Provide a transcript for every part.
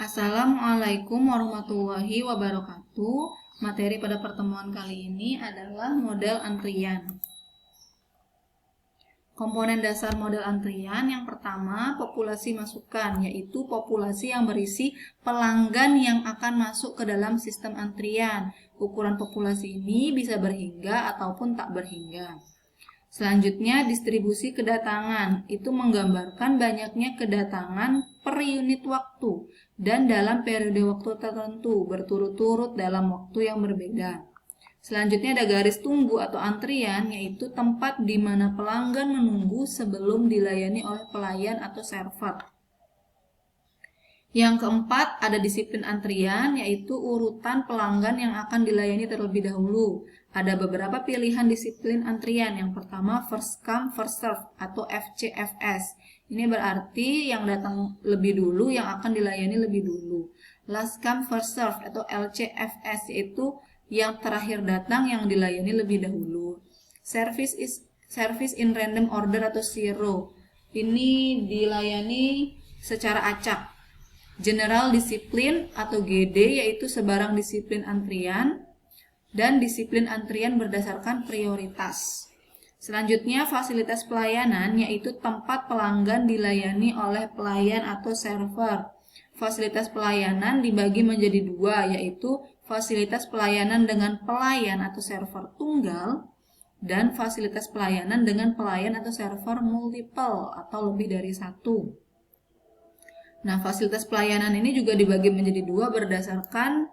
Assalamualaikum warahmatullahi wabarakatuh. Materi pada pertemuan kali ini adalah model antrian. Komponen dasar model antrian yang pertama populasi masukan, yaitu populasi yang berisi pelanggan yang akan masuk ke dalam sistem antrian. Ukuran populasi ini bisa berhingga ataupun tak berhingga. Selanjutnya distribusi kedatangan, itu menggambarkan banyaknya kedatangan per unit waktu dan dalam periode waktu tertentu berturut-turut dalam waktu yang berbeda. Selanjutnya ada garis tunggu atau antrian, yaitu tempat di mana pelanggan menunggu sebelum dilayani oleh pelayan atau server. Yang keempat ada disiplin antrian, yaitu urutan pelanggan yang akan dilayani terlebih dahulu. Ada beberapa pilihan disiplin antrian. Yang pertama first come first serve atau FCFS. Ini berarti yang datang lebih dulu yang akan dilayani lebih dulu. Last come first serve atau LCFS, yaitu yang terakhir datang yang dilayani lebih dahulu. Service in random order atau zero. Ini dilayani secara acak. General disiplin atau GD, yaitu sebarang disiplin antrian, dan disiplin antrian berdasarkan prioritas. Selanjutnya fasilitas pelayanan, yaitu tempat pelanggan dilayani oleh pelayan atau server. Fasilitas pelayanan dibagi menjadi dua, yaitu fasilitas pelayanan dengan pelayan atau server tunggal dan fasilitas pelayanan dengan pelayan atau server multiple atau lebih dari satu. Nah, fasilitas pelayanan ini juga dibagi menjadi dua berdasarkan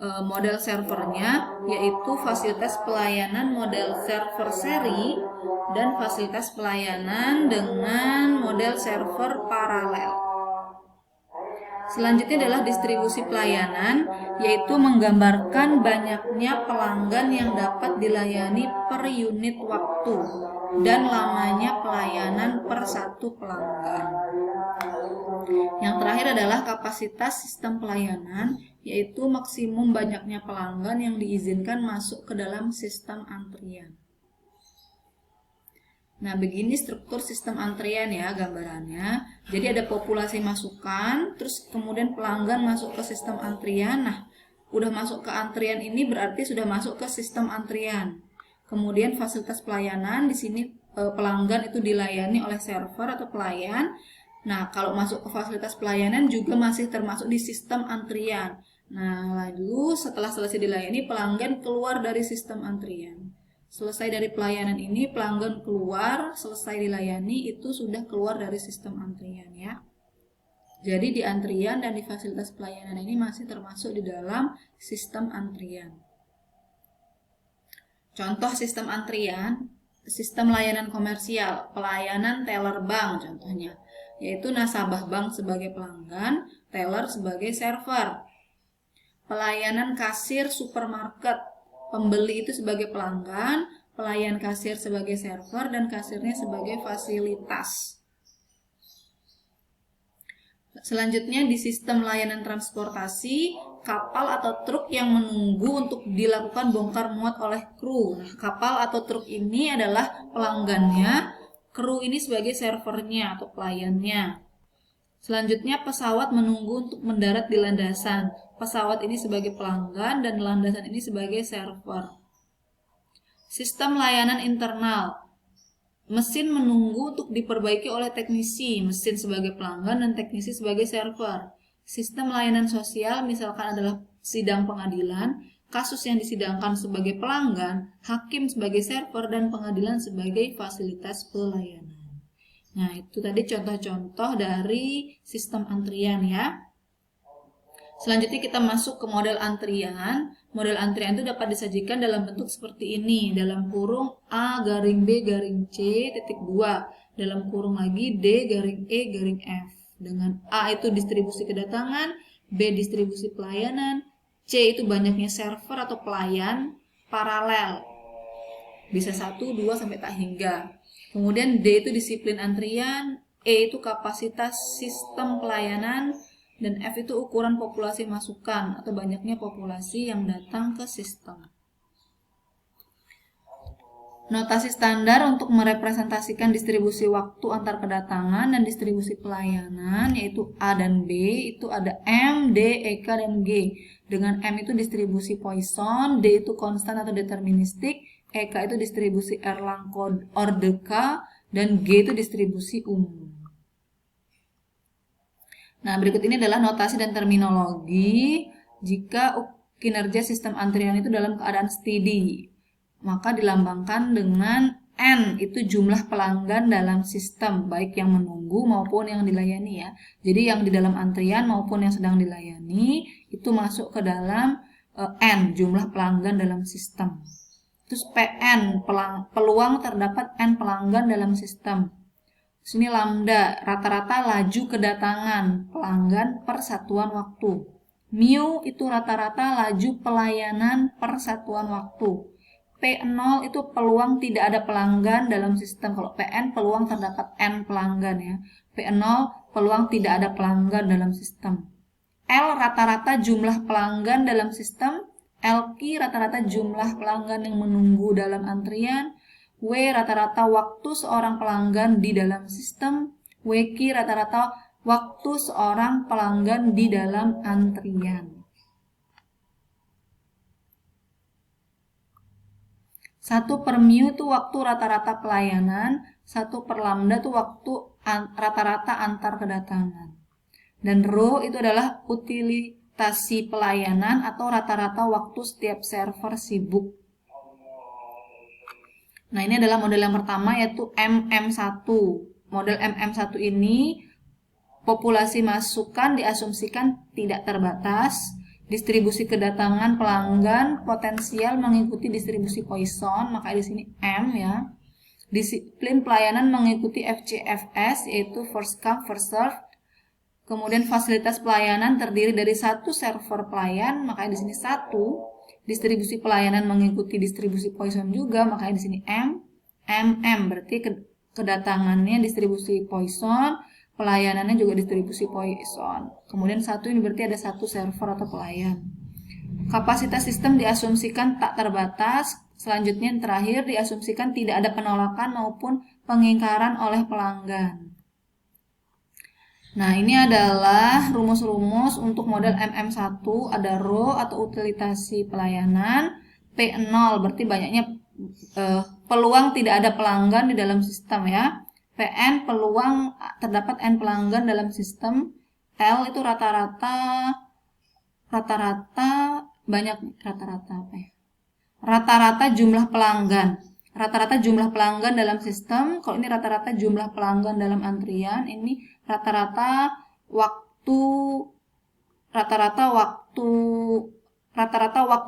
model servernya, yaitu fasilitas pelayanan model server seri dan fasilitas pelayanan dengan model server paralel. Selanjutnya adalah distribusi pelayanan, yaitu menggambarkan banyaknya pelanggan yang dapat dilayani per unit waktu dan lamanya pelayanan per satu pelanggan. Yang terakhir adalah kapasitas sistem pelayanan, yaitu maksimum banyaknya pelanggan yang diizinkan masuk ke dalam sistem antrian. Nah, begini struktur sistem antrian ya gambarannya. Jadi ada populasi masukan, terus kemudian pelanggan masuk ke sistem antrian. Nah, udah masuk ke antrian ini berarti sudah masuk ke sistem antrian. Kemudian fasilitas pelayanan, di sini pelanggan itu dilayani oleh server atau pelayan. Nah, kalau masuk ke fasilitas pelayanan juga masih termasuk di sistem antrian. Nah, lalu setelah selesai dilayani, pelanggan keluar dari sistem antrian. Selesai dari pelayanan ini, pelanggan keluar, selesai dilayani, itu sudah keluar dari sistem antrian ya. Jadi di antrian dan di fasilitas pelayanan ini masih termasuk di dalam sistem antrian. Contoh sistem antrian, sistem layanan komersial, pelayanan teller bank contohnya, yaitu nasabah bank sebagai pelanggan, teller sebagai server. Pelayanan kasir supermarket, pembeli itu sebagai pelanggan, pelayan kasir sebagai server, dan kasirnya sebagai fasilitas. Selanjutnya di sistem layanan transportasi, kapal atau truk yang menunggu untuk dilakukan bongkar muat oleh kru. Nah, kapal atau truk ini adalah pelanggannya, kru ini sebagai servernya atau pelayannya. Selanjutnya pesawat menunggu untuk mendarat di landasan. Pesawat ini sebagai pelanggan dan landasan ini sebagai server. Sistem layanan internal. Mesin menunggu untuk diperbaiki oleh teknisi, mesin sebagai pelanggan dan teknisi sebagai server. Sistem layanan sosial misalkan adalah sidang pengadilan, kasus yang disidangkan sebagai pelanggan, hakim sebagai server, dan pengadilan sebagai fasilitas pelayanan. Nah, itu tadi contoh-contoh dari sistem antrian ya. Selanjutnya kita masuk ke model antrian. Model antrian itu dapat disajikan dalam bentuk seperti ini, dalam kurung A garing B garing C titik 2, dalam kurung lagi D garing E garing F. Dengan A itu distribusi kedatangan, B distribusi pelayanan, C itu banyaknya server atau pelayan, paralel. Bisa 1, 2, sampai tak hingga. Kemudian D itu disiplin antrian, E itu kapasitas sistem pelayanan, dan F itu ukuran populasi masukan atau banyaknya populasi yang datang ke sistem. Notasi standar untuk merepresentasikan distribusi waktu antar kedatangan dan distribusi pelayanan yaitu A dan B itu ada M, D, EK, dan G. Dengan M itu distribusi Poisson, D itu konstan atau deterministik, EK itu distribusi Erlang-Ordeka, dan G itu distribusi umum. Nah, berikut ini adalah notasi dan terminologi jika kinerja sistem antrian itu dalam keadaan steady. Maka dilambangkan dengan N, itu jumlah pelanggan dalam sistem, baik yang menunggu maupun yang dilayani ya. Jadi yang di dalam antrian maupun yang sedang dilayani, itu masuk ke dalam N, jumlah pelanggan dalam sistem. Terus PN, peluang terdapat N pelanggan dalam sistem. Sini lambda, rata-rata laju kedatangan pelanggan per satuan waktu. Mu itu rata-rata laju pelayanan per satuan waktu. P0 itu peluang tidak ada pelanggan dalam sistem. Kalau PN peluang terdapat N pelanggan ya. P0 peluang tidak ada pelanggan dalam sistem. L rata-rata jumlah pelanggan dalam sistem. LQ rata-rata jumlah pelanggan yang menunggu dalam antrian. W rata-rata waktu seorang pelanggan di dalam sistem. WQ rata-rata waktu seorang pelanggan di dalam antrian. 1 per mu itu waktu rata-rata pelayanan, 1 per lambda itu waktu rata-rata antar kedatangan. Dan rho itu adalah utilitasi pelayanan atau rata-rata waktu setiap server sibuk. Nah, ini adalah model yang pertama yaitu MM1. Model MM1 ini populasi masukan diasumsikan tidak terbatas. Distribusi kedatangan pelanggan potensial mengikuti distribusi Poisson, maka di sini M ya. Disiplin pelayanan mengikuti FCFS yaitu first come first serve. Kemudian fasilitas pelayanan terdiri dari 1 server pelayan, maka di sini 1. Distribusi pelayanan mengikuti distribusi Poisson juga, maka di sini M. MM berarti kedatangannya distribusi Poisson. Pelayanannya juga distribusi Poisson. Kemudian 1 ini berarti ada 1 server atau pelayan. Kapasitas sistem diasumsikan tak terbatas. Selanjutnya yang terakhir diasumsikan tidak ada penolakan maupun pengingkaran oleh pelanggan. Nah, ini adalah rumus-rumus untuk model MM1. Ada rho atau utilitasi pelayanan. P0 berarti banyaknya peluang tidak ada pelanggan di dalam sistem ya. PN peluang terdapat N pelanggan dalam sistem. L itu rata-rata banyak apa ya? Rata-rata jumlah pelanggan. Rata-rata jumlah pelanggan dalam sistem. Kalau ini rata-rata jumlah pelanggan dalam antrian, ini rata-rata waktu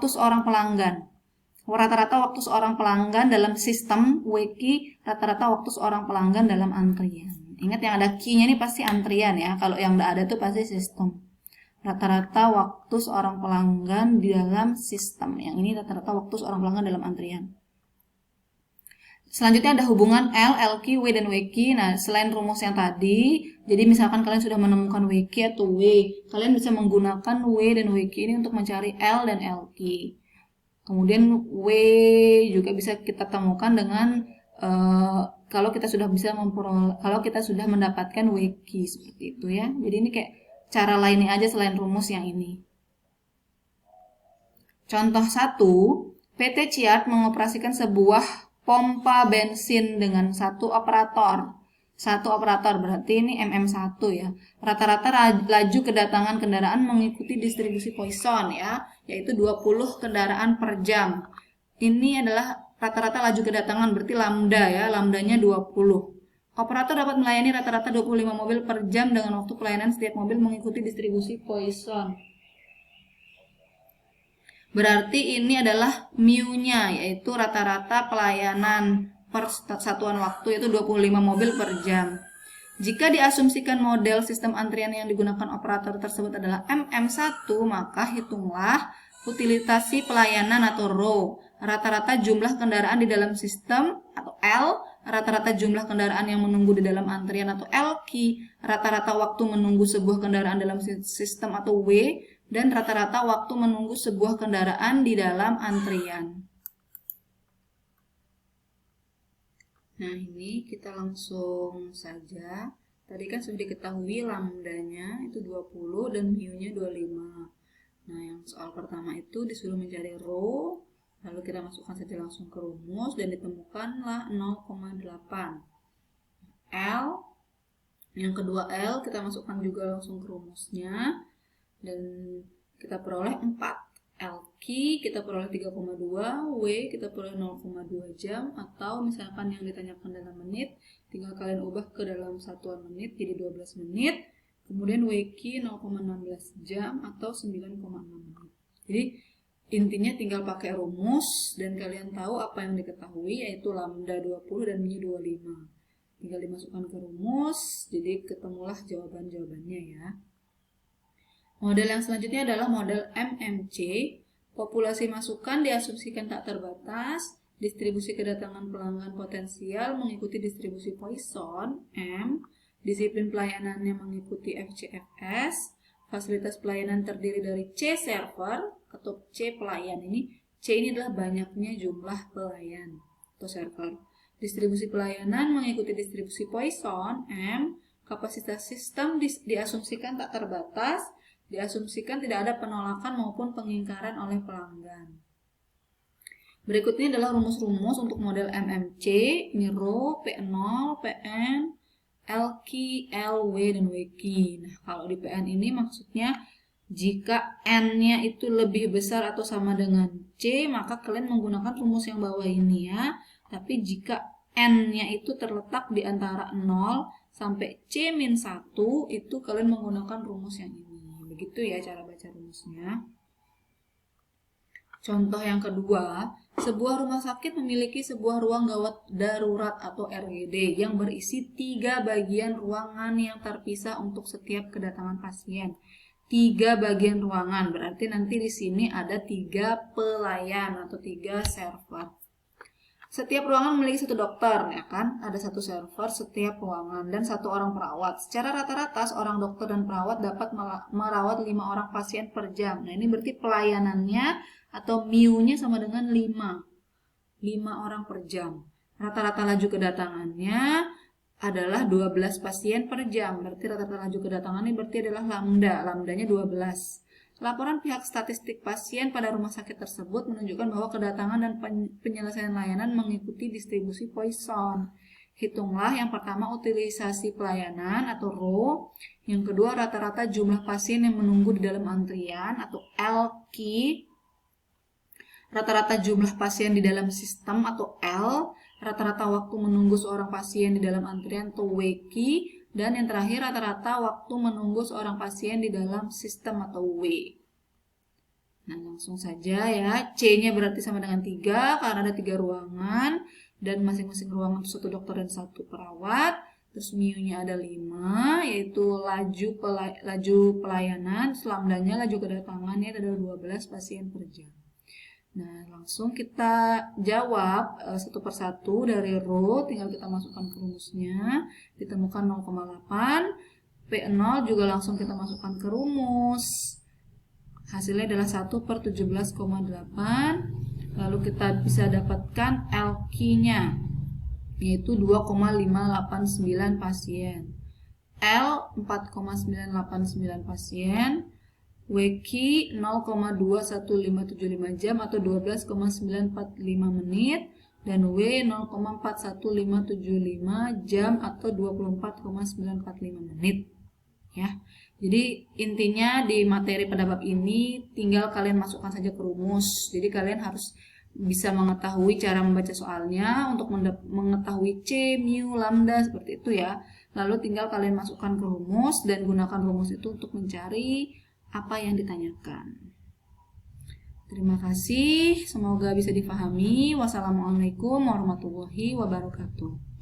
seorang pelanggan. Rata-rata waktu seorang pelanggan dalam sistem WQ, rata-rata waktu seorang pelanggan dalam antrian. Ingat yang ada Q-nya ini pasti antrian ya. Kalau yang tidak ada itu pasti sistem. Rata-rata waktu seorang pelanggan di dalam sistem. Yang ini rata-rata waktu seorang pelanggan dalam antrian. Selanjutnya ada hubungan L, LQ, W, dan WQ. Nah, selain rumus yang tadi, jadi misalkan kalian sudah menemukan WQ atau W, kalian bisa menggunakan W dan WQ ini untuk mencari L dan LQ. Kemudian W juga bisa kita temukan dengan kalau kita sudah mendapatkan WQ seperti itu ya. Jadi ini kayak cara lainnya aja selain rumus yang ini. Contoh 1, PT Ciat mengoperasikan sebuah pompa bensin dengan 1 operator. 1 operator berarti ini MM1 ya. Rata-rata laju kedatangan kendaraan mengikuti distribusi Poisson ya, yaitu 20 kendaraan per jam. Ini adalah rata-rata laju kedatangan berarti lambda ya, lambdanya 20. Operator dapat melayani rata-rata 25 mobil per jam dengan waktu pelayanan setiap mobil mengikuti distribusi Poisson. Berarti ini adalah mu-nya yaitu rata-rata pelayanan per satuan waktu yaitu 25 mobil per jam. Jika diasumsikan model sistem antrian yang digunakan operator tersebut adalah MM1, maka hitunglah utilitasi pelayanan atau rho, rata-rata jumlah kendaraan di dalam sistem atau L, rata-rata jumlah kendaraan yang menunggu di dalam antrian atau LQ, rata-rata waktu menunggu sebuah kendaraan dalam sistem atau W, dan rata-rata waktu menunggu sebuah kendaraan di dalam antrian. Nah, ini kita langsung saja. Tadi kan sudah diketahui lambdanya itu 20 dan mu-nya 25. Nah, yang soal pertama itu disuruh mencari rho, lalu kita masukkan saja langsung ke rumus dan ditemukanlah 0,8. L, yang kedua L kita masukkan juga langsung ke rumusnya dan kita peroleh 4. LQ kita peroleh 3,2, W kita peroleh 0,2 jam, atau misalkan yang ditanyakan dalam menit, tinggal kalian ubah ke dalam satuan menit jadi 12 menit, kemudian WQ 0,16 jam atau 9,6 menit. Jadi intinya tinggal pakai rumus dan kalian tahu apa yang diketahui, yaitu lambda 20 dan mu 25. Tinggal dimasukkan ke rumus, jadi ketemulah jawaban-jawabannya ya. Model yang selanjutnya adalah model MMC. Populasi masukan diasumsikan tak terbatas. Distribusi kedatangan pelanggan potensial mengikuti distribusi Poisson M. Disiplin pelayanannya mengikuti FCFS. Fasilitas pelayanan terdiri dari C server atau C pelayan. C ini adalah banyaknya jumlah pelayan atau server. Distribusi pelayanan mengikuti distribusi Poisson M. Kapasitas sistem diasumsikan tak terbatas. Diasumsikan tidak ada penolakan maupun pengingkaran oleh pelanggan. Berikutnya adalah rumus-rumus untuk model MMC, ini rho, P0, PN, LQ, LW, dan WQ. Nah, kalau di PN ini maksudnya jika N-nya itu lebih besar atau sama dengan C, maka kalian menggunakan rumus yang bawah ini ya. Tapi jika N-nya itu terletak di antara 0 sampai C-1, itu kalian menggunakan rumus yang ini. Begitu ya cara baca rumusnya. Contoh yang kedua, sebuah rumah sakit memiliki sebuah ruang gawat darurat atau RGD yang berisi 3 bagian ruangan yang terpisah untuk setiap kedatangan pasien. 3 bagian ruangan, berarti nanti di sini ada 3 pelayan atau 3 server. Setiap ruangan memiliki 1 dokter, ya kan? Ada 1 server setiap ruangan dan 1 orang perawat. Secara rata-rata seorang dokter dan perawat dapat merawat 5 orang pasien per jam. Nah, ini berarti pelayanannya atau mu-nya sama dengan 5. 5 orang per jam. Rata-rata laju kedatangannya adalah 12 pasien per jam. Berarti rata-rata laju kedatangannya berarti adalah lambda. Lambdanya 12. Laporan pihak statistik pasien pada rumah sakit tersebut menunjukkan bahwa kedatangan dan penyelesaian layanan mengikuti distribusi Poisson. Hitunglah yang pertama utilisasi pelayanan atau rho, yang kedua rata-rata jumlah pasien yang menunggu di dalam antrian atau LQ, rata-rata jumlah pasien di dalam sistem atau L, rata-rata waktu menunggu seorang pasien di dalam antrian atau WQ, dan yang terakhir rata-rata waktu menunggu seorang pasien di dalam sistem atau W. Nah, langsung saja ya. C-nya berarti sama dengan 3 karena ada 3 ruangan dan masing-masing ruangan 1 dokter dan 1 perawat. Terus mu-nya ada 5, yaitu laju pelayanan, lambdanya laju kedatangannya ada 12 pasien per jam. Nah, langsung kita jawab satu persatu dari rho, tinggal kita masukkan ke rumusnya, ditemukan 0,8, P0 juga langsung kita masukkan ke rumus, hasilnya adalah 1/17,8, lalu kita bisa dapatkan LQ-nya, yaitu 2,589 pasien, L 4,989 pasien, WQ 0,21575 jam atau 12,945 menit, dan W 0,41575 jam atau 24,945 menit. Ya, jadi intinya di materi pada bab ini tinggal kalian masukkan saja ke rumus. Jadi kalian harus bisa mengetahui cara membaca soalnya untuk mengetahui C, mu, lambda seperti itu ya. Lalu tinggal kalian masukkan ke rumus dan gunakan rumus itu untuk mencari apa yang ditanyakan. Terima kasih, semoga bisa difahami. Wassalamualaikum warahmatullahi wabarakatuh.